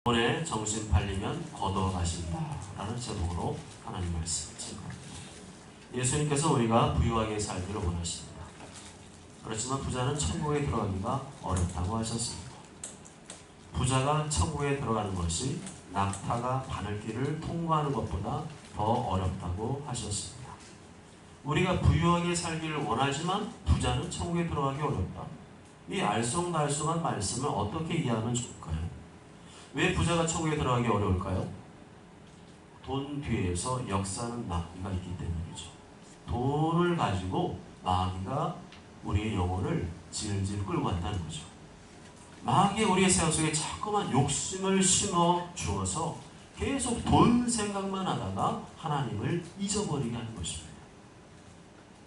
돈에 정신 팔리면 거둬가신다 라는 제목으로 하나님 말씀을 증거합니다. 예수님께서 우리가 부유하게 살기를 원하십니다. 그렇지만 부자는 천국에 들어가기가 어렵다고 하셨습니다. 부자가 천국에 들어가는 것이 낙타가 바늘길을 통과하는 것보다 더 어렵다고 하셨습니다. 우리가 부유하게 살기를 원하지만 부자는 천국에 들어가기 어렵다. 이 알쏭달쏭한 말씀을 어떻게 이해하면 좋을까요? 왜 부자가 천국에 들어가기 어려울까요? 돈 뒤에서 역사는 마귀가 있기 때문이죠. 돈을 가지고 마귀가 우리의 영혼을 질질 끌고 간다는 거죠. 마귀가 우리의 생각 속에 자꾸만 욕심을 심어 주어서 계속 돈 생각만 하다가 하나님을 잊어버리게 하는 것입니다.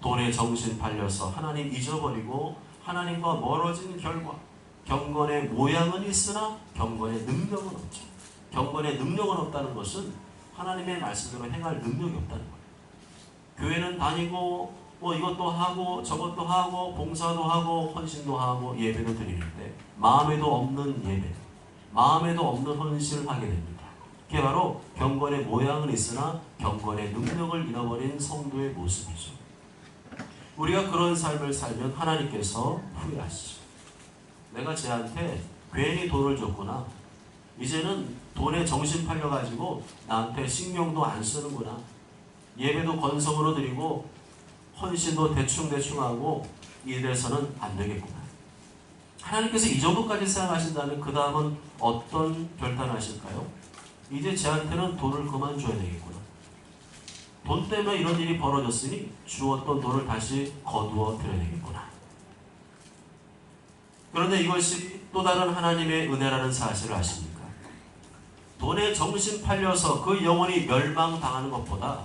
돈에 정신 팔려서 하나님 잊어버리고 하나님과 멀어진 결과 경건의 모양은 있으나 경건의 능력은 없죠. 경건의 능력은 없다는 것은 하나님의 말씀대로 행할 능력이 없다는 거예요. 교회는 다니고 이것도 하고 저것도 하고 봉사도 하고 헌신도 하고 예배도 드리는데 마음에도 없는 예배, 마음에도 없는 헌신을 하게 됩니다. 그게 바로 경건의 모양은 있으나 경건의 능력을 잃어버린 성도의 모습이죠. 우리가 그런 삶을 살면 하나님께서 후회하시죠. 내가 쟤한테 괜히 돈을 줬구나. 이제는 돈에 정신 팔려가지고 나한테 신경도 안 쓰는구나. 예배도 건성으로 드리고 헌신도 대충대충 하고 이래서는 안 되겠구나. 하나님께서 이 정도까지 생각하신다면 그 다음은 어떤 결단하실까요? 이제 쟤한테는 돈을 그만 줘야 되겠구나. 돈 때문에 이런 일이 벌어졌으니 주었던 돈을 다시 거두어 드려야 되겠구나. 그런데 이것이 또 다른 하나님의 은혜라는 사실을 아십니까? 돈에 정신 팔려서 그 영혼이 멸망당하는 것보다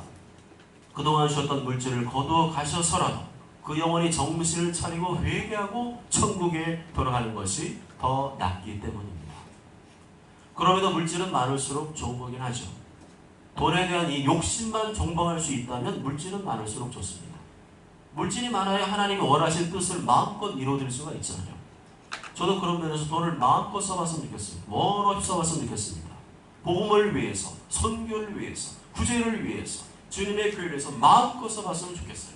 그동안 주었던 물질을 거두어 가셔서라도 그 영혼이 정신을 차리고 회개하고 천국에 돌아가는 것이 더 낫기 때문입니다. 그럼에도 물질은 많을수록 좋은 거긴 하죠. 돈에 대한 이 욕심만 정복할 수 있다면 물질은 많을수록 좋습니다. 물질이 많아야 하나님이 원하신 뜻을 마음껏 이루어질 수가 있잖아요. 저도 그런 면에서 돈을 마음껏 써봤으면 좋겠습니다. 원없이 써봤으면 좋겠습니다. 복음을 위해서, 선교를 위해서, 구제를 위해서, 주님의 교회를 위해서 마음껏 써봤으면 좋겠어요.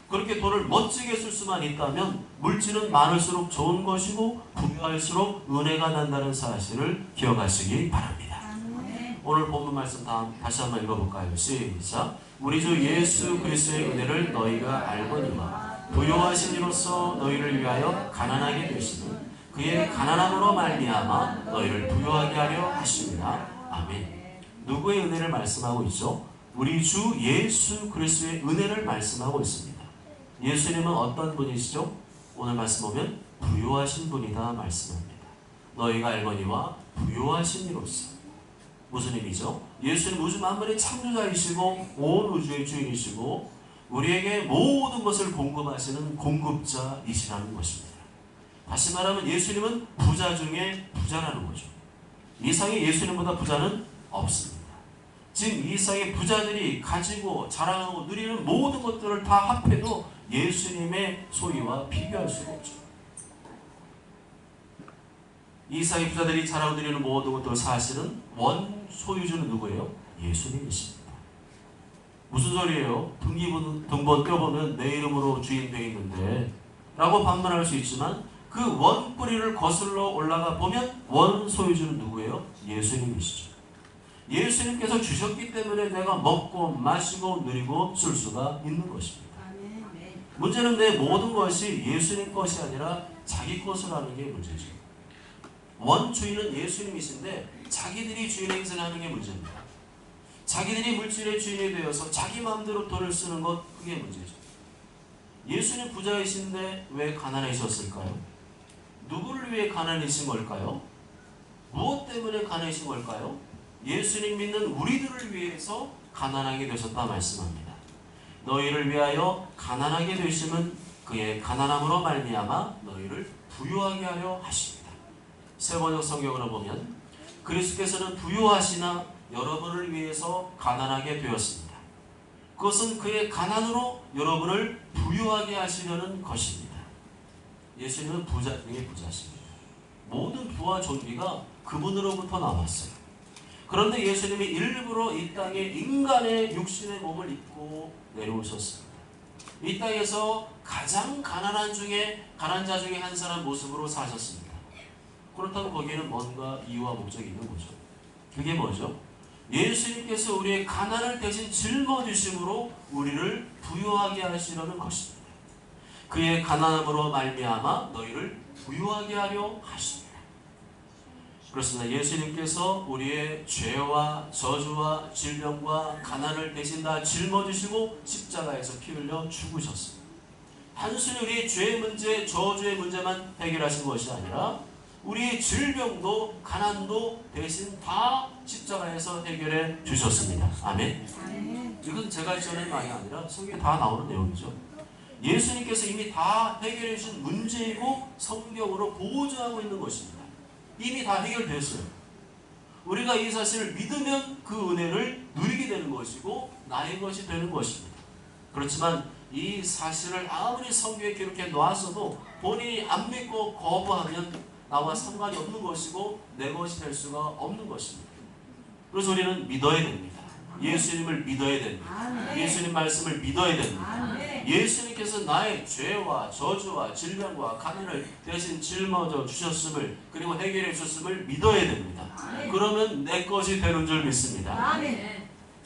그렇게 돈을 멋지게 쓸 수만 있다면 물질은 많을수록 좋은 것이고 부유할수록 은혜가 난다는 사실을 기억하시기 바랍니다. 오늘 본문 말씀 다시 한번 읽어볼까요? 시작. 우리 주 예수 그리스도의 은혜를 너희가 알거니와 부요하신 이로써 너희를 위하여 가난하게 되시니 그의 가난함으로 말미암아 너희를 부요하게 하려 하십니다. 아멘. 누구의 은혜를 말씀하고 있죠? 우리 주 예수 그리스도의 은혜를 말씀하고 있습니다. 예수님은 어떤 분이시죠? 오늘 말씀 보면 부요하신 분이다 말씀합니다. 너희가 알거니와 부요하신 이로써. 무슨 의미죠? 예수는 우주 만물의 창조자이시고 온 우주의 주인이시고 우리에게 모든 것을 공급하시는 공급자이시라는 것입니다. 다시 말하면 예수님은 부자 중에 부자라는 거죠. 이 세상에 예수님보다 부자는 없습니다. 지금 이 세상의 부자들이 가지고 자랑하고 누리는 모든 것들을 다 합해도 예수님의 소유와 비교할 수가 없죠. 이 세상의 부자들이 자랑하고 누리는 모든 것들 사실은 원 소유주는 누구예요? 예수님이십니다. 무슨 소리예요? 등본 떼어보면 내 이름으로 주인 되어 있는데 라고 반문할 수 있지만 그 원 뿌리를 거슬러 올라가 보면 원 소유주는 누구예요? 예수님이시죠. 예수님께서 주셨기 때문에 내가 먹고 마시고 누리고 쓸 수가 있는 것입니다. 문제는 내 모든 것이 예수님 것이 아니라 자기 것을 하는 게 문제죠. 원주인은 예수님이신데 자기들이 주인의 행세를 하는 게 문제입니다. 자기들이 물질의 주인이 되어서 자기 마음대로 돈을 쓰는 것, 그게 문제죠. 예수님 부자이신데 왜 가난해졌을까요? 누구를 위해 가난해진 걸까요? 무엇 때문에 가난해진 걸까요? 예수님 믿는 우리들을 위해서 가난하게 되셨다 말씀합니다. 너희를 위하여 가난하게 되심은 그의 가난함으로 말미암아 너희를 부유하게 하려 하십니다. 세번역 성경으로 보면 그리스도께서는 부유하시나 여러분을 위해서 가난하게 되었습니다. 그것은 그의 가난으로 여러분을 부유하게 하시려는 것입니다. 예수님은 부자 중에 부자십니다. 모든 부와 존귀가 그분으로부터 나왔어요. 그런데 예수님이 일부러 이 땅에 인간의 육신의 몸을 입고 내려오셨습니다. 이 땅에서 가장 가난한 자 중에 한 사람 모습으로 사셨습니다. 그렇다면 거기에는 뭔가 이유와 목적이 있는 거죠. 그게 뭐죠? 예수님께서 우리의 가난을 대신 짊어지심으로 우리를 부유하게 하시려는 것입니다. 그의 가난함으로 말미암아 너희를 부유하게 하려 하십니다. 그렇습니다. 예수님께서 우리의 죄와 저주와 질병과 가난을 대신 다 짊어지시고 십자가에서 피 흘려 죽으셨습니다. 단순히 우리의 죄의 문제, 저주의 문제만 해결하신 것이 아니라 우리의 질병도 가난도 대신 다 십자가에서 해결해 주셨습니다. 아멘. 이건 제가 지어낸 말이 아니라 성경에 다 나오는 내용이죠. 예수님께서 이미 다 해결해 주신 문제이고 성경으로 보증하고 있는 것입니다. 이미 다 해결됐어요. 우리가 이 사실을 믿으면 그 은혜를 누리게 되는 것이고 나의 것이 되는 것입니다. 그렇지만 이 사실을 아무리 성경에 기록해 놓았어도 본인이 안 믿고 거부하면 나와 상관이 없는 것이고 내 것이 될 수가 없는 것입니다. 그래서 우리는 믿어야 됩니다. 예수님을 믿어야 됩니다. 예수님 말씀을 믿어야 됩니다. 예수님께서 나의 죄와 저주와 질병과 가난을 대신 짊어져 주셨음을 그리고 해결해 주셨음을 믿어야 됩니다. 그러면 내 것이 되는 줄 믿습니다.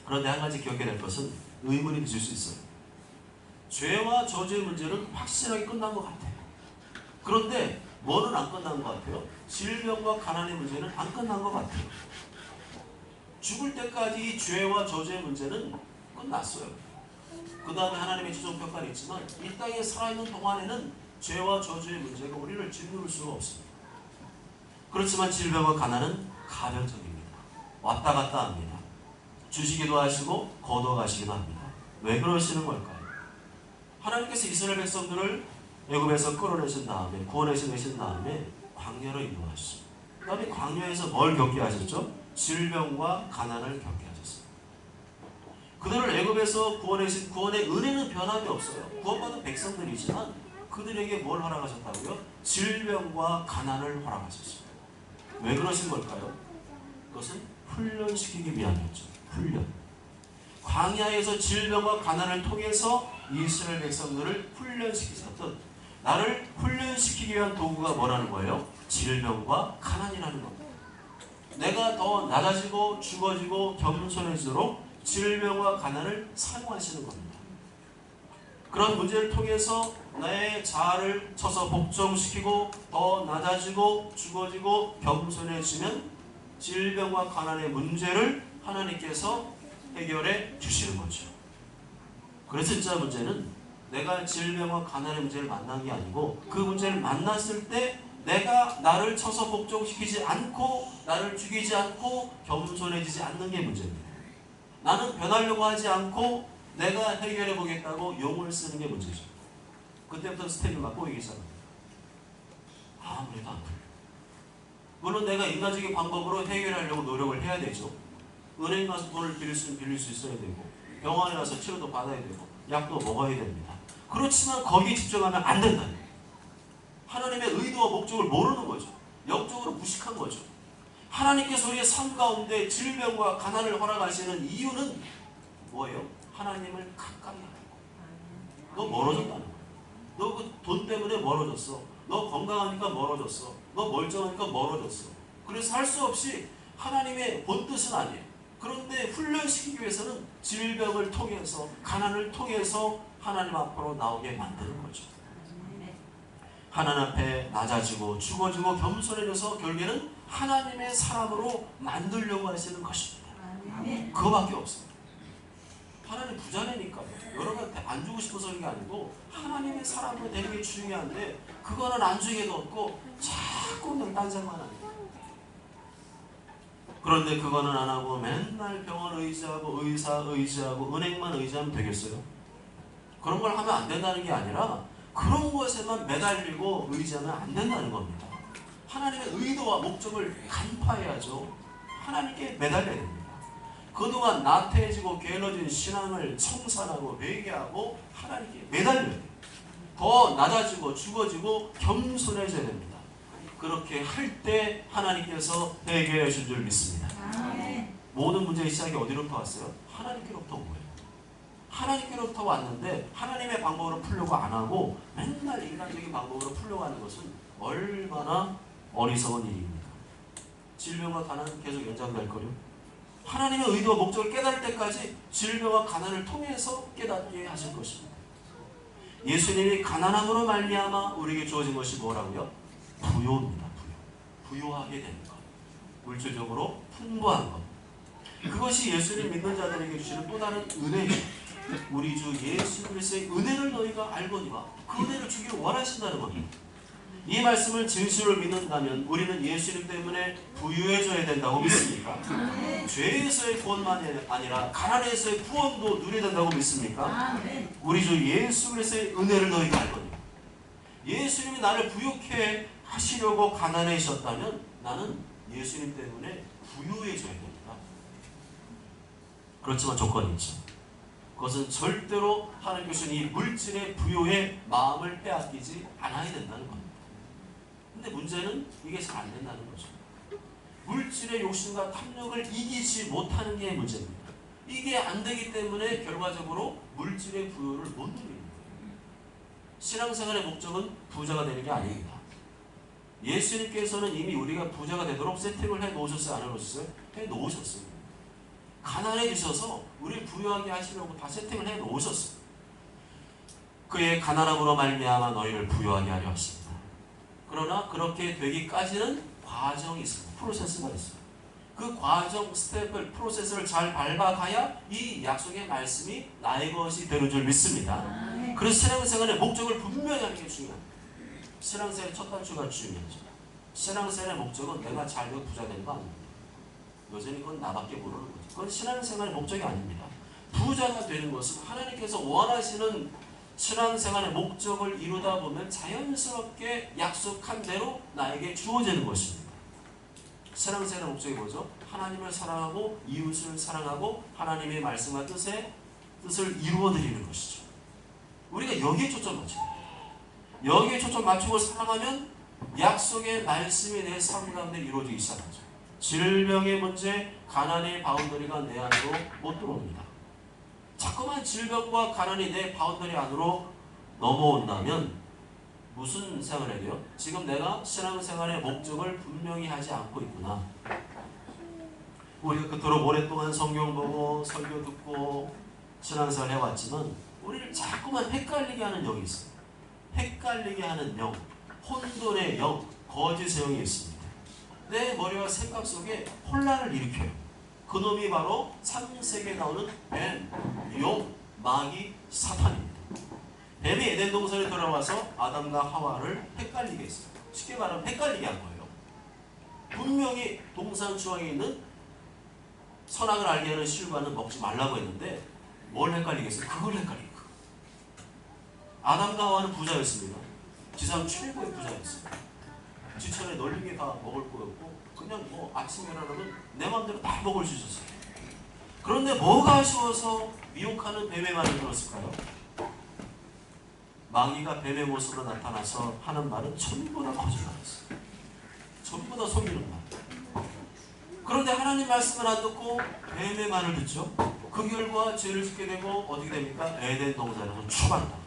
그런데 한 가지 기억해야 될 것은 의문이 드실 수 있어요. 죄와 저주의 문제는 확실하게 끝난 것 같아요. 그런데 뭐는 안 끝난 것 같아요? 질병과 가난의 문제는 안 끝난 것 같아요. 죽을 때까지 이 죄와 저주의 문제는 끝났어요. 그 다음에 하나님의 최종평가는 있지만 이 땅에 살아있는 동안에는 죄와 저주의 문제가 우리를 짓누를 수가 없습니다. 그렇지만 질병과 가난은 가변적입니다. 왔다 갔다 합니다. 주시기도 하시고 거둬가시기도 합니다. 왜 그러시는 걸까요? 하나님께서 이스라엘 백성들을 애굽에서 끌어내신 다음에 구원해신 다음에 광야로 인도하셨습니다. 그 다음에 광야에서 뭘 겪게 하셨죠? 질병과 가난을 겪게 하셨습니다. 그들을 애굽에서 구원해신 구원의 은혜는 변함이 없어요. 구원받은 백성들이지만 그들에게 뭘 허락하셨다고요? 질병과 가난을 허락하셨습니다. 왜 그러신 걸까요? 그것은 훈련시키기 위함이었죠. 훈련. 광야에서 질병과 가난을 통해서 이스라엘 백성들을 훈련시키셨던 나를 훈련시키기 위한 도구가 뭐라는 거예요? 질병과 가난이라는 겁니다. 내가 더 낮아지고 죽어지고 겸손해지도록 질병과 가난을 사용하시는 겁니다. 그런 문제를 통해서 나의 자아를 쳐서 복종시키고 더 낮아지고 죽어지고 겸손해지면 질병과 가난의 문제를 하나님께서 해결해 주시는 거죠. 그래서 진짜 문제는 내가 질병과 가난의 문제를 만난 게 아니고 그 문제를 만났을 때 내가 나를 쳐서 복종시키지 않고 나를 죽이지 않고 겸손해지지 않는 게 문제입니다. 나는 변하려고 하지 않고 내가 해결해 보겠다고 용을 쓰는 게 문제죠. 그때부터 스텝이 막 꼬이기 시작합니다. 아무래도 안 돼요. 물론 내가 인간적인 방법으로 해결하려고 노력을 해야 되죠. 은행 가서 돈을 빌릴 수 있어야 되고 병원에 가서 치료도 받아야 되고 약도 먹어야 됩니다. 그렇지만 거기에 집중하면 안 된다. 하나님의 의도와 목적을 모르는 거죠. 영적으로 무식한 거죠. 하나님께서 우리의 삶 가운데 질병과 가난을 허락하시는 이유는 뭐예요? 하나님을 가까이 하는 거. 너 멀어졌다는 거야. 너 그 돈 때문에 멀어졌어. 너 건강하니까 멀어졌어. 너 멀쩡하니까 멀어졌어. 그래서 할 수 없이 하나님의 본 뜻은 아니에요. 그런데 훈련시키기 위해서는 질병을 통해서 가난을 통해서 하나님 앞으로 나오게 만드는 거죠. 하나님 앞에 낮아지고 죽어지고 겸손해져서 결국에는 하나님의 사람으로 만들려고 하시는 것입니다. 그거밖에 없습니다. 하나님 부자네니까요. 여러분한테 안 주고 싶어서 그런 게 아니고 하나님의 사람으로 되는 게 중요한데 그거는 안중에도 없고 자꾸 그냥 딴 생각만 합니다. 그런데 그거는 안 하고 맨날 병원 의지하고 의사 의지하고 은행만 의지하면 되겠어요? 그런 걸 하면 안 된다는 게 아니라 그런 것에만 매달리고 의지하면 안 된다는 겁니다. 하나님의 의도와 목적을 간파해야죠. 하나님께 매달려야 됩니다. 그동안 나태해지고 게을러진 신앙을 청산하고 회개하고 하나님께 매달려야 돼요. 더 낮아지고 죽어지고 겸손해져야 됩니다. 그렇게 할 때 하나님께서 해결해 줄 줄 믿습니다. 모든 문제의 시작이 어디로부터 왔어요? 하나님께로부터 온 거예요. 하나님께로부터 왔는데 하나님의 방법으로 풀려고 안 하고 맨날 인간적인 방법으로 풀려고 하는 것은 얼마나 어리석은 일입니까? 질병과 가난은 계속 연장될 거요. 하나님의 의도와 목적을 깨달을 때까지 질병과 가난을 통해서 깨닫게 하실 것입니다. 예수님이 가난함으로 말미암아 우리에게 주어진 것이 뭐라고요? 부요입니다. 부요하게 되는 것. 물질적으로 풍부한 것. 그것이 예수를 믿는 자들에게 주시는 또 다른 은혜죠. 우리 주 예수 그리스도의 은혜를 너희가 알거니와 그 은혜를 주기를 원하신다는 겁니다. 이 말씀을 진실로 믿는다면 우리는 예수님 때문에 부유해져야 된다고 믿습니까? 죄에서의 구원만이 아니라 가난에서의 구원도 누려야 된다고 믿습니까? 우리 주 예수 그리스도의 은혜를 너희가 알거니와 예수님이 나를 부유케 하시려고 가난해지셨다면 나는 예수님 때문에 부유해져야 됩니다. 그렇지만 조건이 있죠. 그것은 절대로 하나님께서는 이 물질의 부요에 마음을 빼앗기지 않아야 된다는 겁니다. 근데 문제는 이게 잘 안 된다는 거죠. 물질의 욕심과 탐욕을 이기지 못하는 게 문제입니다. 이게 안 되기 때문에 결과적으로 물질의 부요를 못 누리는 거예요. 신앙생활의 목적은 부자가 되는 게 아닙니다. 예수님께서는 이미 우리가 부자가 되도록 세팅을 해 놓으셨어요? 안 해 놓으셨어요? 해 놓으셨어요. 가난해지셔서 우리 부유하게 하시려고 다 세팅을 해 놓으셨어요. 그의 가난함으로 말미암아 너희를 부유하게 하려 하십니다. 그러나 그렇게 되기까지는 과정이 있습니다. 프로세스가 있어요. 그 과정, 스텝을, 프로세스를 잘 밟아가야 이 약속의 말씀이 나의 것이 되는 줄 믿습니다. 그래서 신앙생활의 목적을 분명히 하는 게 중요합니다. 신앙생활의 첫 단추가 중요하죠. 신앙생활의 목적은 내가 잘 되고 부자 되는 거 아닙니다. 여전히 그건 나밖에 모르는 거죠. 그건 신앙생활의 목적이 아닙니다. 부자가 되는 것은 하나님께서 원하시는 신앙생활의 목적을 이루다 보면 자연스럽게 약속한 대로 나에게 주어지는 것입니다. 신앙생활의 목적이 뭐죠? 하나님을 사랑하고 이웃을 사랑하고 하나님의 말씀과 뜻을 이루어드리는 것이죠. 우리가 여기에 초점 맞춰요. 여기에 초점 맞추고 살아가면 약속의 말씀이 내 삶 가운데 이루어지기 시작하죠. 질병의 문제, 가난의 바운더리가 내 안으로 못 들어옵니다. 자꾸만 질병과 가난이 내 바운더리 안으로 넘어온다면 무슨 생각을 해요? 지금 내가 신앙생활의 목적을 분명히 하지 않고 있구나. 우리가 그토록 오랫동안 성경 보고 설교 듣고 신앙생활 해왔지만 우리를 자꾸만 헷갈리게 하는 영이 있어요. 헷갈리게 하는 영, 혼돈의 영, 거짓의 영이 있습니다. 내 머리와 생각 속에 혼란을 일으켜요. 그놈이 바로 창세기에 나오는 뱀, 용, 마귀, 사탄입니다. 뱀이 에덴 동산에 들어와서 아담과 하와를 헷갈리게 했어요. 쉽게 말하면 헷갈리게 한 거예요. 분명히 동산 중앙에 있는 선악을 알게 하는 실과는 먹지 말라고 했는데 뭘 헷갈리게 했어요? 그걸 헷갈리게. 아담과 하와는 부자였습니다. 지상 최고의 부자였어요. 지천에 널리게 다 먹을 거였고 그냥 뭐 아침에 일어나면 내 맘대로 다 먹을 수 있었어요. 그런데 뭐가 아쉬워서 미혹하는 뱀의 말을 들었을까요? 마귀가 뱀의 모습으로 나타나서 하는 말은 전부 다 거짓말이었어요. 전부 다 속이는 말. 그런데 하나님 말씀을 안 듣고 뱀의 말을 듣죠. 그 결과 죄를 짓게 되고 어떻게 됩니까? 에덴 동산에서 추방다.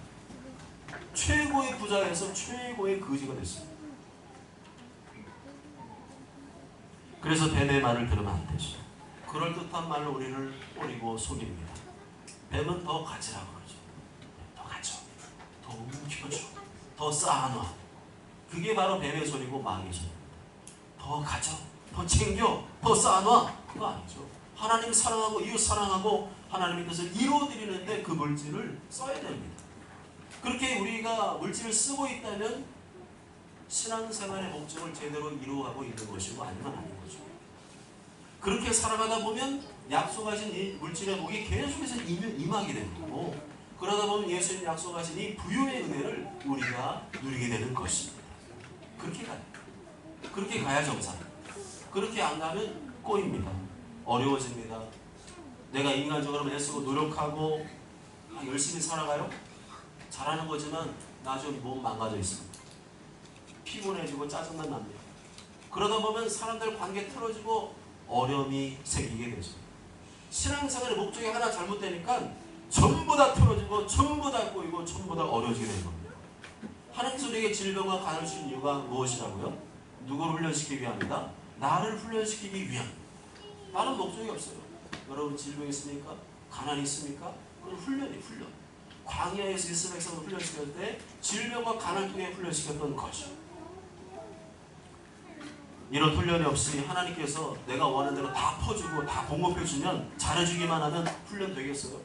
최고의 부자에서 최고의 거지가 됐습니다. 그래서 뱀의 말을 들으면 안 되죠. 그럴듯한 말로 우리를 꼬리고 속입니다. 뱀은 더 가지라고 그러죠. 더 가져, 더 움켜줘, 더 쌓아놔. 그게 바로 뱀의 소리고 마귀의 소리입니다. 더 가져, 더 챙겨, 더 쌓아놔. 그거 아니죠. 하나님 사랑하고 이웃 사랑하고 하나님의 뜻을 이루어드리는데 그 물질을 써야 됩니다. 그렇게 우리가 물질을 쓰고 있다면 신앙생활의 목적을 제대로 이루어가고 있는 것이고 아니면 아닌 거죠. 그렇게 살아가다 보면 약속하신 이 물질의 복이 계속해서 임하게 되는 거고 그러다 보면 예수님 약속하신 이 부유의 은혜를 우리가 누리게 되는 것입니다. 그렇게 가요. 그렇게 가야 정상. 그렇게 안 가면 꼬입니다. 어려워집니다. 내가 인간적으로 애쓰고 노력하고 열심히 살아가요? 잘하는 거지만 나중에 몸 망가져 있습니다. 피곤해지고 짜증만 납니다. 그러다 보면 사람들 관계 틀어지고 어려움이 생기게 되죠. 신앙생활의 목적이 하나 잘못되니까 전부 다 틀어지고 전부 다 꼬이고 전부 다 어려워지게 되는 겁니다. 하나님께서 우리에게 질병과 간을 주신 이유가 무엇이라고요? 누구를 훈련시키기 위함이다? 나를 훈련시키기 위함. 다른 목적이 없어요. 여러분 질병이 있습니까? 가난이 있습니까? 그건 훈련이 훈련. 광야에서 이스라엘 백성을 훈련시킬 때 질병과 간을 통해 훈련시켰던 것이죠. 이런 훈련이 없이 하나님께서 내가 원하는 대로 다 퍼주고 다 공급해주면 잘해주기만 하면 훈련 되겠어요?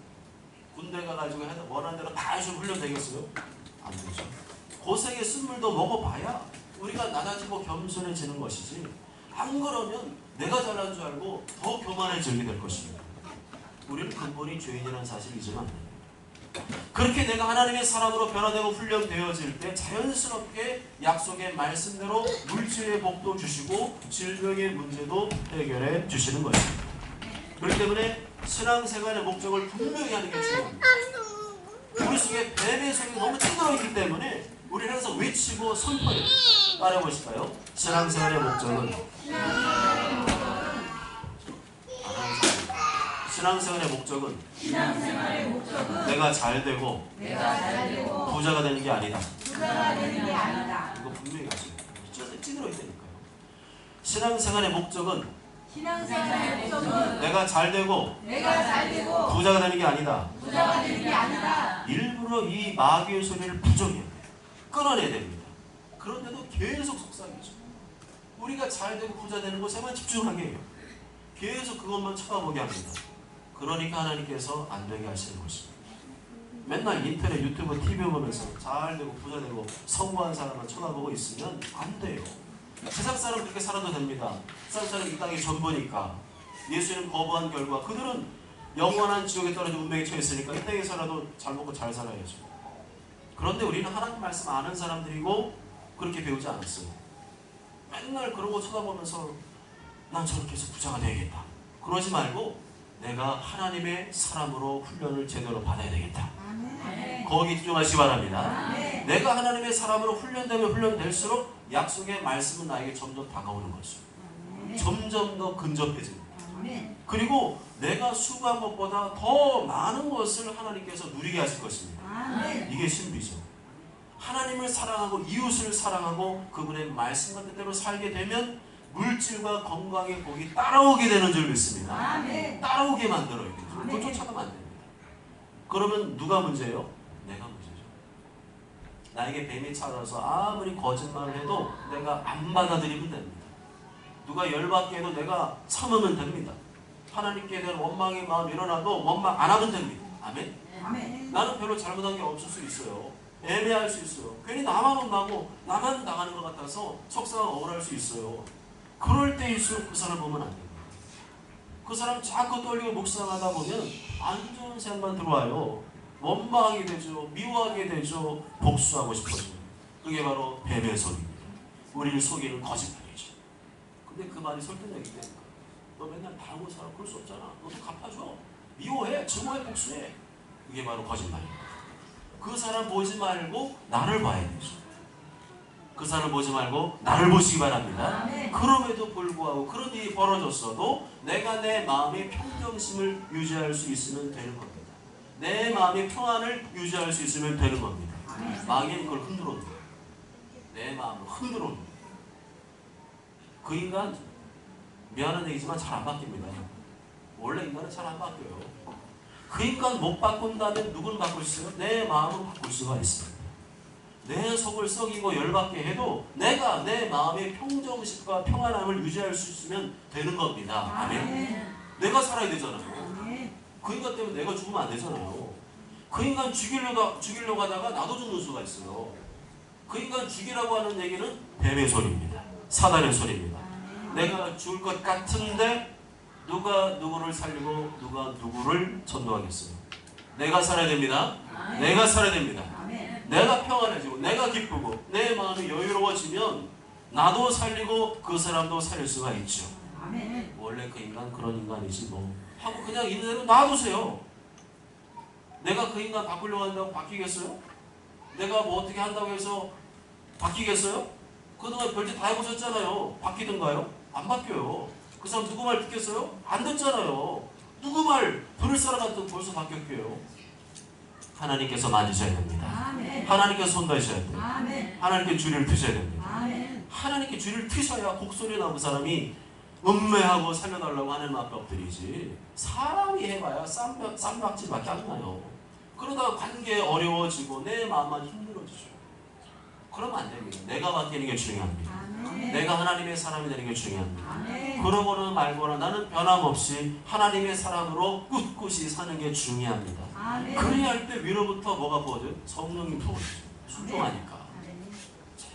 군대 가가지고 원하는 대로 다 해주면 훈련 되겠어요? 안 되죠. 고생의 쓴물도 먹어봐야 우리가 낮아지고 겸손해지는 것이지, 안 그러면 내가 잘난 줄 알고 더 교만해지게 될 것입니다. 우리는 근본이 죄인이라는 사실을 잊으면 안 됩니다. 그렇게 내가 하나님의 사람으로 변화되고 훈련되어질 때 자연스럽게 약속의 말씀대로 물질의 복도 주시고 질병의 문제도 해결해 주시는 것입니다. 그렇기 때문에 신앙생활의 목적을 분명히 하는 게 중요합니다. 우리 속에 뱀의 소리가 너무 찌들어 있기 때문에 우리는 항상 외치고 선포해요. 따라해보실까요? 신앙생활의 목적은 신앙생활의 목적은 내가 잘되고 부자가 되는 게 아니다. 이거 분명히 아시죠? 찌들어 있다니까요. 신앙생활의 목적은 내가 잘되고 부자가 되는 게 아니다. 일부러 이 마귀의 소리를 부정해야 돼요. 끊어내야 됩니다. 그런데도 계속 속삭이죠. 우리가 잘되고 부자 되는 것에만 집중하게 해요. 계속 그것만 쳐다보게 합니다. 그러니까 하나님께서 안 되게 하시는 것입니다. 맨날 인터넷, 유튜브, TV 보면서 잘되고 부자되고 성공한 사람만 쳐다보고 있으면 안 돼요. 세상 사람 그렇게 살아도 됩니다. 세상 사람 이 땅이 전부니까. 예수님 거부한 결과 그들은 영원한 지옥에 떨어진 운명에 처했으니까 이 땅에서라도 잘 먹고 잘 살아야죠. 그런데 우리는 하나님 말씀 아는 사람들이고 그렇게 배우지 않았어요. 맨날 그런 거 쳐다보면서 난 저렇게 해서 부자가 되야겠다. 그러지 말고 내가 하나님의 사람으로 훈련을 제대로 받아야 되겠다. 거기 집중하시기 바랍니다. 내가 하나님의 사람으로 훈련되면 훈련될수록 약속의 말씀은 나에게 점점 다가오는 것이죠. 점점 더 근접해집니다. 그리고 내가 수고한 것보다 더 많은 것을 하나님께서 누리게 하실 것입니다. 이게 신비죠. 하나님을 사랑하고 이웃을 사랑하고 그분의 말씀과 뜻대로 살게 되면 물질과 건강의 복이 따라오게 되는 줄 믿습니다. 따라오게 만들어야 되죠. 그거 쫓아가면 안 됩니다. 그러면 누가 문제예요? 내가 문제죠. 나에게 뱀이 찾아서 아무리 거짓말을 해도 내가 안 받아들이면 됩니다. 누가 열받게 해도 내가 참으면 됩니다. 하나님께 대한 원망의 마음이 일어나도 원망 안 하면 됩니다. 아멘? 나는 별로 잘못한 게 없을 수 있어요. 애매할 수 있어요. 괜히 나만 혼나고 나만 당하는 것 같아서 속상하고 억울할 수 있어요. 그럴 때일수록 그 사람 보면 안 됩니다. 그 사람 자꾸 떨리고 묵상하다 보면 안 좋은 생각만 들어와요. 원망하게 되죠. 미워하게 되죠. 복수하고 싶어져요. 그게 바로 뱀의 소리입니다. 우리를 속이는 거짓말이죠. 근데 그 말이 설득력이 되니까 너 맨날 다르고 살아. 그럴 수 없잖아. 너도 갚아줘. 미워해. 증오해. 복수해. 그게 바로 거짓말입니다. 그 사람 보지 말고 나를 봐야 되죠. 그 사람 보지 말고 나를 보시기 바랍니다. 그럼에도 불구하고 그런 일이 벌어졌어도 내가 내 마음의 평정심을 유지할 수 있으면 되는 겁니다. 내 마음의 평안을 유지할 수 있으면 되는 겁니다. 마귀는 그걸 흔들어줘요. 내 마음을 흔들어줘요. 그 인간 미안한 얘기지만 잘 안 바뀝니다. 원래 인간은 잘 안 바뀌어요. 그 인간 못 바꾼다면 누구를 바꿀 수 있어요? 내 마음을 바꿀 수가 있어요. 내 속을 썩이고 열받게 해도 내가 내 마음의 평정심과 평안함을 유지할 수 있으면 되는 겁니다. 아멘. 내가 살아야 되잖아요. 그 인간 때문에 내가 죽으면 안 되잖아요. 그 인간 죽이려고 하다가 나도 죽는 수가 있어요. 그 인간 죽이라고 하는 얘기는 뱀의 소리입니다. 사단의 소리입니다. 내가 죽을 것 같은데 누가 누구를 살리고 누가 누구를 전도하겠어요? 내가 살아야 됩니다. 내가 살아야 됩니다. 내가 평안해지고 내가 기쁘고 내 마음이 여유로워지면 나도 살리고 그 사람도 살릴 수가 있죠. 원래 그 인간 그런 인간이지 뭐 하고 그냥 있는 대로 놔두세요. 내가 그 인간 바꾸려고 한다고 바뀌겠어요? 내가 뭐 어떻게 한다고 해서 바뀌겠어요? 그동안 별짓 다 해보셨잖아요. 바뀌던가요? 안 바뀌어요. 그 사람 누구 말 듣겠어요? 안 듣잖아요. 누구 말 들을 사람 같으면 벌써 바뀌었게요. 하나님께서 만지셔야 됩니다. 아멘. 하나님께서 손다셔야 돼요. 아멘. 하나님께 주리를 트셔야 됩니다. 아멘. 하나님께 주리를 트셔야 곡소리 나온 사람이 음매하고 살려달라고 하나님 앞에 엎드리지, 사람이 해봐야 쌈박질밖에 안 나요. 그러다가 관계 어려워지고 내 마음만 힘들어지죠. 그러면 안 됩니다. 내가 바뀌는 게 중요합니다. 아멘. 내가 하나님의 사람이 되는 게 중요합니다. 아멘. 그러거나 말거나 나는 변함없이 하나님의 사람으로 꿋꿋이 사는 게 중요합니다. 아멘. 그래야 할 때 위로부터 뭐가 부어져요? 성령이 부어져요. 순종하니까. 아멘.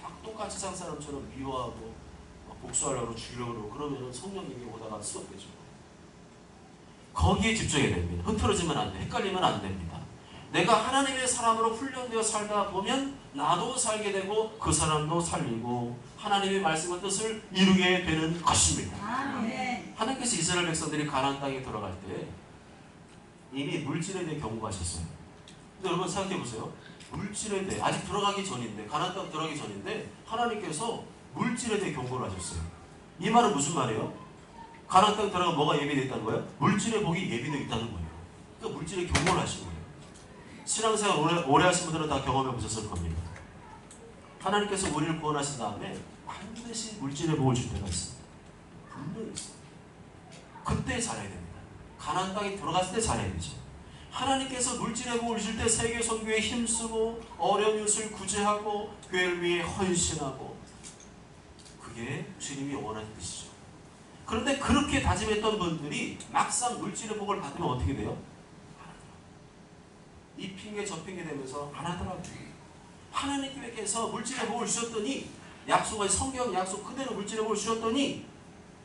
막 똑같이 산 사람처럼 미워하고 복수하려고 죽이려고 그러면 성령님이 오다가 수업되죠. 거기에 집중해야 됩니다. 흐트러지면 안 돼. 헷갈리면 안 됩니다. 내가 하나님의 사람으로 훈련되어 살다 보면 나도 살게 되고 그 사람도 살리고 하나님의 말씀과 뜻을 이루게 되는 것입니다. 아멘. 하나님께서 이스라엘 백성들이 가나안 땅에 들어갈 때 이미 물질에 대해 경고하셨어요. 근데 여러분 생각해 보세요. 물질에 대해 아직 들어가기 전인데, 가나안 땅 들어가기 전인데 하나님께서 물질에 대해 경고를 하셨어요. 이 말은 무슨 말이에요? 가나안 땅 들어가면 뭐가 예비되어 있다는 거예요? 물질의 복이 예비되어 있다는 거예요. 그러니까 물질에 경고를 하신 거예요. 신앙생활 오래 하신 분들은 다 경험해 보셨을 겁니다. 하나님께서 우리를 구원하신 다음에 반드시 물질의 복을 줄 때가 있습니다. 분명히 있어요. 그때 잘해야 됩니다. 가나안 땅에 들어갔을 때 잘해야 되죠. 하나님께서 물질의 복을 주실 때 세계 선교에 힘쓰고 어려운 이웃을 구제하고 교회를 위해 헌신하고, 그게 주님이 원하는 뜻이죠. 그런데 그렇게 다짐했던 분들이 막상 물질의 복을 받으면 어떻게 돼요? 이 핑계 저 핑계 되면서 안 하더라고요. 하나님께서 물질의 복을 주셨더니, 약속의 성경 약속 그대로 물질의 복을 주셨더니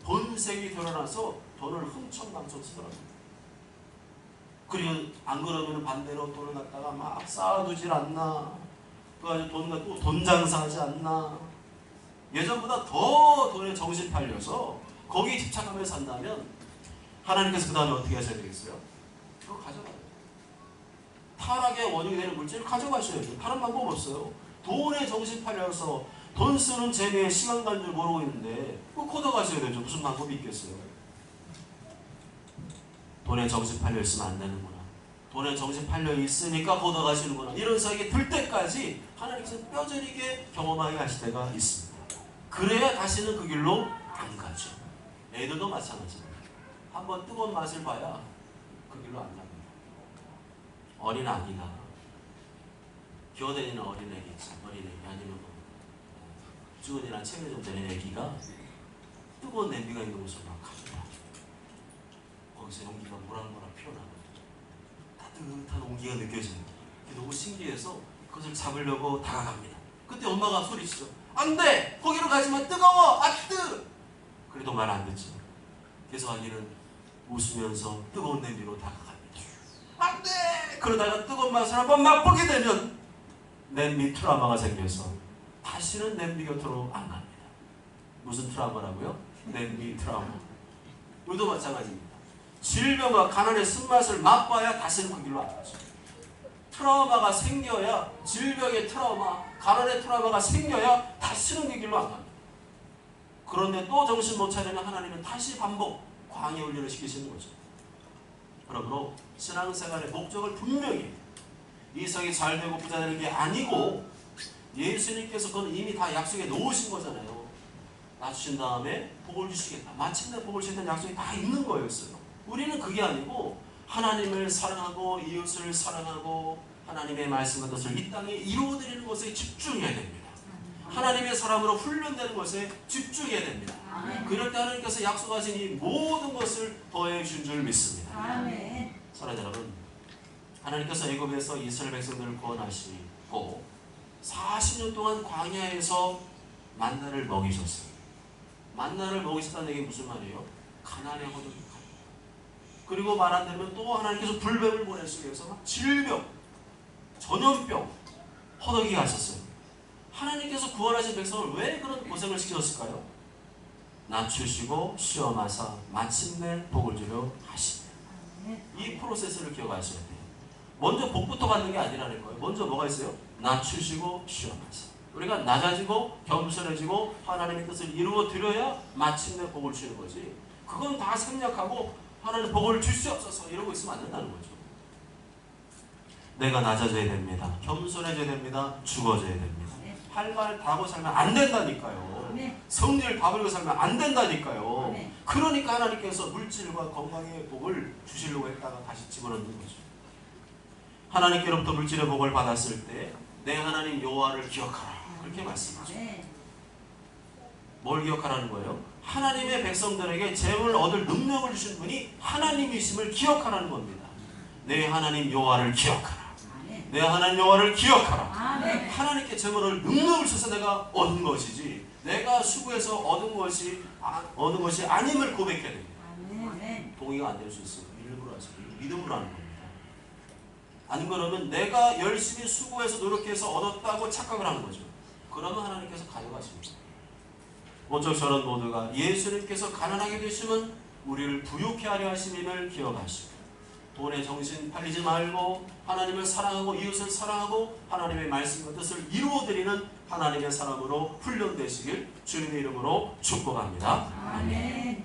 본색이 드러나서 돈을 흥청망청 쓰더라고요. 그리고 안 그러면 반대로 돈을 갖다가 막 쌓아두질 않나, 그 돈 갖고 돈 장사하지 않나, 예전보다 더 돈에 정신 팔려서 거기에 집착하며 산다면 하나님께서 그 다음에 어떻게 하셔야 되겠어요? 그거 가져가요. 타락의 원인이 되는 물질을 가져가셔야 돼요. 다른 방법 없어요. 돈에 정신 팔려서 돈 쓰는 재미에 시간 가는 줄 모르고 있는데 꼭 걷어가셔야 되죠. 무슨 방법이 있겠어요? 돈에 정신 팔려 있으면 안 되는구나, 돈에 정신 팔려 있으니까 걷어가시는구나, 이런 생각이 들 때까지 하나님께서 뼈저리게 경험하게 하실 때가 있습니다. 그래야 다시는 그 길로 안 가죠. 애들도 마찬가지입니다. 한번 뜨거운 맛을 봐야 그 길로 안 갑니다. 어린 아기가, 기어다니는 어린애기, 어린애기 아니면 주은이나 체면 좀 되는 애기가 뜨거운 냄비가 있는 곳으로 막 갑니다. 거기서 용기가 모락모락 피어나고 따뜻한 온기가 느껴집니다. 너무 신기해서 그것을 잡으려고 다가갑니다. 그때 엄마가 소리치죠. 안 돼! 거기로 가지마! 뜨거워! 아 뜨! 그래도 말 안 듣죠. 그래서 아기는 웃으면서 뜨거운 냄비로 다가갑니다. 안 돼! 그러다가 뜨거운 맛을 한번 맛보게 되면 냄비 트라우마가 생겨서 다시는 냄비 곁으로 안 갑니다. 무슨 트라우마라고요? 냄비 트라우마. 우리도 마찬가지입니다. 질병과 가난의 쓴맛을 맛봐야 다시는 그 길로 안 가죠. 트라우마가 생겨야, 질병의 트라우마, 가난의 트라우마가 생겨야 다시는 그 길로 안 갑니다. 그런데 또 정신 못 차리면 하나님은 다시 반복 광야 훈련을 시키시는 거죠. 그러므로 신앙생활의 목적을 분명히, 이성이 잘되고 부자 되는 게 아니고 예수님께서 그건 이미 다 약속에 놓으신 거잖아요. 낮추신 다음에 복을 주시겠다, 마침내 복을 주시는 약속이 다 있는 거였어요. 우리는 그게 아니고 하나님을 사랑하고 이웃을 사랑하고 하나님의 말씀과 뜻을 이 땅에 이루어드리는 것에 집중해야 됩니다. 하나님의 사람으로 훈련되는 것에 집중해야 됩니다. 그럴 때 하나님께서 약속하신 이 모든 것을 더해 주신 줄 믿습니다. 사랑하는 여러분, 하나님께서 애굽에서 이스라엘 백성들을 구원하시고 40년 동안 광야에서 만나를 먹이셨어요. 만나를 먹이셨다는 얘기 무슨 말이에요? 가난의 허덕이. 그리고 말 안 되면 또 하나님께서 불뱀을 보내시기 위해서 막 질병, 전염병, 허덕이게 하셨어요. 하나님께서 구원하신 백성을 왜 그런 고생을 시키셨을까요? 낮추시고 시험하사 마침내 복을 주려 하십니다. 이 프로세스를 기억하셔야 돼요. 먼저 복부터 받는 게 아니라는 거예요. 먼저 뭐가 있어요? 낮추시고 시험하사. 우리가 낮아지고 겸손해지고 하나님의 뜻을 이루어 드려야 마침내 복을 주는 거지. 그건 다 생략하고 하나님 복을 주시옵소서 이러고 있으면 안 된다는 거죠. 내가 낮아져야 됩니다. 겸손해져야 됩니다. 죽어져야 됩니다. 할 말 다 하고 살면 안 된다니까요. 성질 다 버리고 살면 안 된다니까요. 그러니까 하나님께서 물질과 건강의 복을 주시려고 했다가 다시 집어넣는 거죠. 하나님께로부터 물질의 복을 받았을 때 내 하나님 여호와를 기억하라. 그렇게 말씀하죠. 뭘 기억하라는 거예요? 하나님의 백성들에게 재물을 얻을 능력을 주신 분이 하나님이심을 기억하라는 겁니다. 내 하나님 여호와를 기억하라. 내 하나님 여호와를 기억하라. 하나님께 재물을 능력을 주셔서 내가 얻은 것이지 내가 수고해서 얻은 것이 아님을 고백해야 됩니다. 동의가 안 될 수 있어요. 일부러 하지 믿음으로 하는 겁니다. 안 그러면 내가 열심히 수고해서 노력해서 얻었다고 착각을 하는 거죠. 그러면 하나님께서 가져가십니다. 모쪼록 저런 모두가 예수님께서 가난하게 되시면 우리를 부유케 하려 하심임을 기억하시고 돈에 정신 팔리지 말고 하나님을 사랑하고 이웃을 사랑하고 하나님의 말씀과 뜻을 이루어드리는 하나님의 사람으로 훈련되시길 주님의 이름으로 축복합니다. 아멘.